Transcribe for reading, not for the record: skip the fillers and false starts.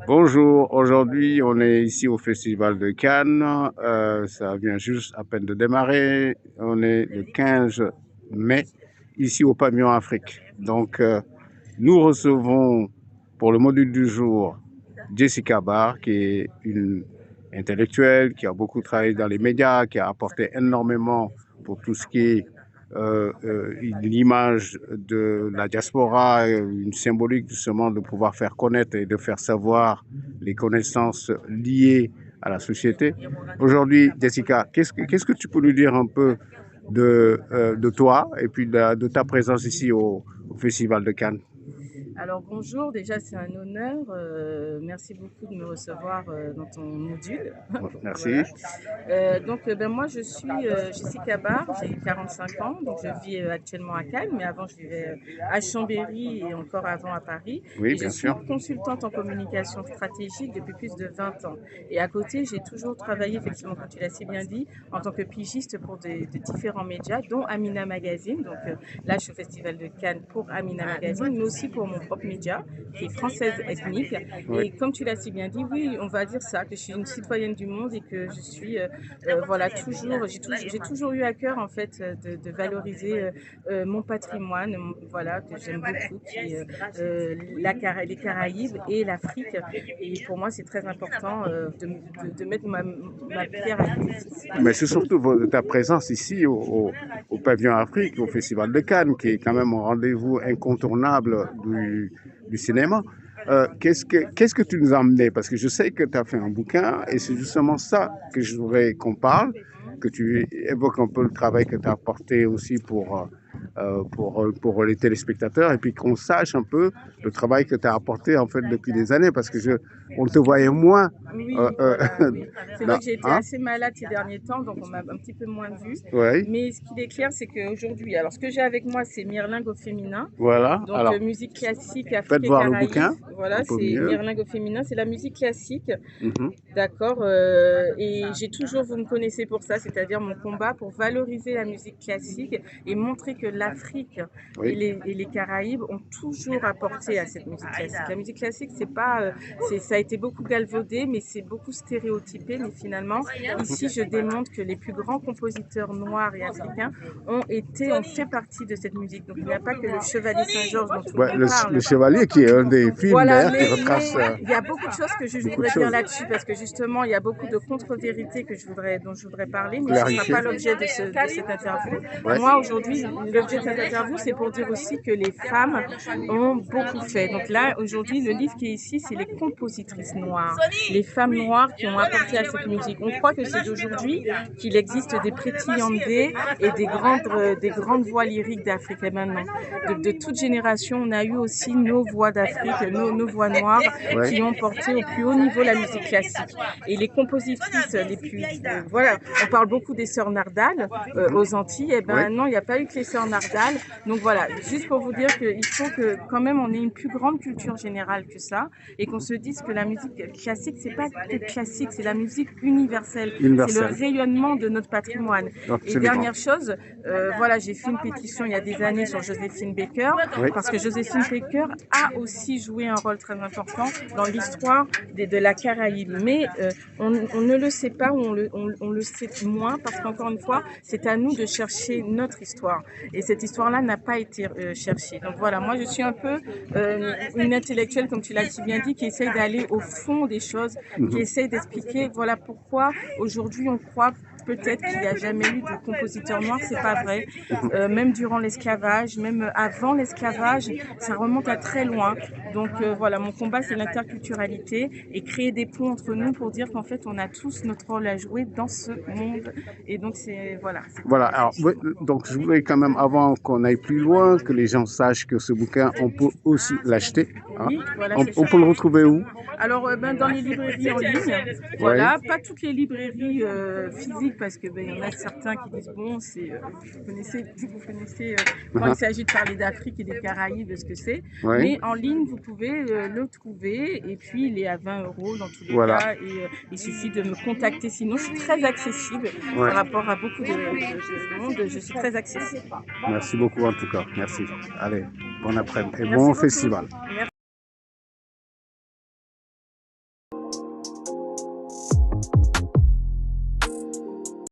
Bonjour, aujourd'hui on est ici au Festival de Cannes. Ça vient juste à peine de démarrer. On est le 15 mai ici au Pavillon Afrique. Nous recevons pour le module du jour Jessica Barr, qui est une intellectuelle, qui a beaucoup travaillé dans les médias, qui a apporté énormément pour tout ce qui est l'image de la diaspora, une symbolique justement de pouvoir faire connaître et de faire savoir les connaissances liées à la société. Aujourd'hui, Jessica, qu'est-ce que tu peux nous dire un peu de toi et puis de ta présence ici au Festival de Cannes? Alors bonjour, déjà c'est un honneur. Merci beaucoup de me recevoir dans ton module. Merci. Voilà. Moi je suis Jessica Barr, j'ai 45 ans, donc je vis actuellement à Cannes, mais avant je vivais à Chambéry et encore avant à Paris. Oui, Et je bien suis sûr. consultante en communication stratégique depuis plus de 20 ans. Et à côté, j'ai toujours travaillé, effectivement, comme tu l'as si bien dit, en tant que pigiste pour de différents médias, dont Amina Magazine. Là, je suis au Festival de Cannes pour Amina Magazine, mais aussi pour mon propre média, qui est Française Ethnique. Oui. Et comme tu l'as si bien dit, oui, on va dire ça, que je suis une citoyenne du monde et que je suis, voilà, j'ai toujours eu à cœur, en fait, de valoriser mon patrimoine, voilà, que j'aime beaucoup, qui est les Caraïbes et l'Afrique. Et pour moi, c'est très important de mettre ma pierre à l'édifice. Voilà. Mais c'est surtout ta présence ici au Pavillon Afrique, au Festival de Cannes, qui est quand même un rendez-vous incontournable du cinéma. Qu'est-ce que tu nous as amené? Parce que je sais que tu as fait un bouquin et c'est justement ça que je voudrais qu'on parle, que tu évoques un peu le travail que tu as apporté aussi pour les téléspectateurs et puis qu'on sache un peu le travail que tu as apporté en fait depuis des années parce que on te voyait moins Oui, euh, euh, voilà, oui. C'est vrai dans, que j'ai été hein? assez malade ces derniers temps, donc on m'a un petit peu moins vue. Oui, Mais ce qu'il est clair, c'est qu'aujourd'hui, alors ce que j'ai avec moi, c'est Mirlingue au féminin. voilà. Alors, Musique classique, Afrique faites et voir le Caraïbes. bouquin, un Voilà, peu c'est mieux. Mirlingue au féminin, c'est la musique classique. Mhm. D'accord. Et j'ai toujours, vous me connaissez pour ça, c'est-à-dire mon combat pour valoriser la musique classique et montrer que l'Afrique Oui. et les Caraïbes ont toujours apporté à cette musique classique. La musique classique, c'est pas, ça a été beaucoup galvaudé, mais c'est beaucoup stéréotypé. Mais finalement, ici, je démontre que les plus grands compositeurs noirs et africains ont fait partie de cette musique. Donc il n'y a pas que le Chevalier Saint-Georges dont tout le Ouais, monde parle. le Chevalier, qui est un des films Voilà, d'ailleurs qui retrace mais il y a beaucoup de choses que je beaucoup de voudrais dire choses. là-dessus parce que justement, il y a beaucoup de contre-vérités dont je voudrais parler, mais ce ne sera Clarifier. pas l'objet de cette interview. Ouais. Moi, aujourd'hui, l'objet de cette interview, c'est pour dire aussi que les femmes ont beaucoup fait. Donc là, aujourd'hui, le livre qui est ici, c'est les compositrices noires, les femmes noires qui ont apporté à cette musique. On croit que c'est d'aujourd'hui qu'il existe des Pretty Yandé et des grandes voix lyriques d'Afrique. Et maintenant, de toute génération, on a eu aussi nos voix d'Afrique, nos voix noires Ouais. qui ont porté au plus haut niveau la musique classique. Et les compositrices les plus... voilà, on parle beaucoup des sœurs Nardal aux Antilles. Eh Ouais. ben non, il n'y a pas eu que les sœurs Nardal. Donc voilà, juste pour vous dire qu'il faut que quand même on ait une plus grande culture générale que ça et qu'on se dise que la musique classique, c'est pas que classique, c'est la musique universelle. C'est le Universel. rayonnement de notre patrimoine. Et Absolument. dernière chose, voilà, j'ai fait une pétition il y a des années sur Joséphine Baker, Oui. parce que Joséphine Baker a aussi joué un rôle très important dans l'histoire de la Caraïbe. Mais on ne le sait pas ou on le sait moins parce qu'encore une fois, c'est à nous de chercher notre histoire. Et cette histoire-là n'a pas été cherchée. Donc voilà, moi je suis un peu une intellectuelle, comme tu l'as si bien dit, qui essaye d'aller au fond des choses, qui essaye d'expliquer voilà pourquoi aujourd'hui on croit peut-être qu'il n'y a jamais eu de compositeur noir, c'est pas vrai. Même durant l'esclavage, même avant l'esclavage, ça remonte à très loin. Voilà, mon combat c'est l'interculturalité et créer des ponts entre nous pour dire qu'en fait on a tous notre rôle à jouer dans ce monde. Et donc c'est voilà. Voilà, alors, oui, donc je voudrais quand même, avant qu'on aille plus loin, que les gens sachent que ce bouquin, on peut aussi l'acheter. Hein. Oui, voilà, c'est On ça. peut le retrouver où? Alors, dans les librairies en ligne, Oui. voilà, pas toutes les librairies physiques parce que il y en a certains qui disent bon, c'est vous connaissez quand il s'agit de parler d'Afrique et des Caraïbes, ce que c'est. Oui. Mais en ligne, vous pouvez le trouver et puis il est à 20 € dans tous les Voilà. cas et il suffit de me contacter. Sinon, je suis très accessible Ouais. par rapport à beaucoup de monde. Je suis très accessible. Merci beaucoup en tout cas. Merci. Allez, bon après-midi et Merci bon beaucoup. festival. Merci.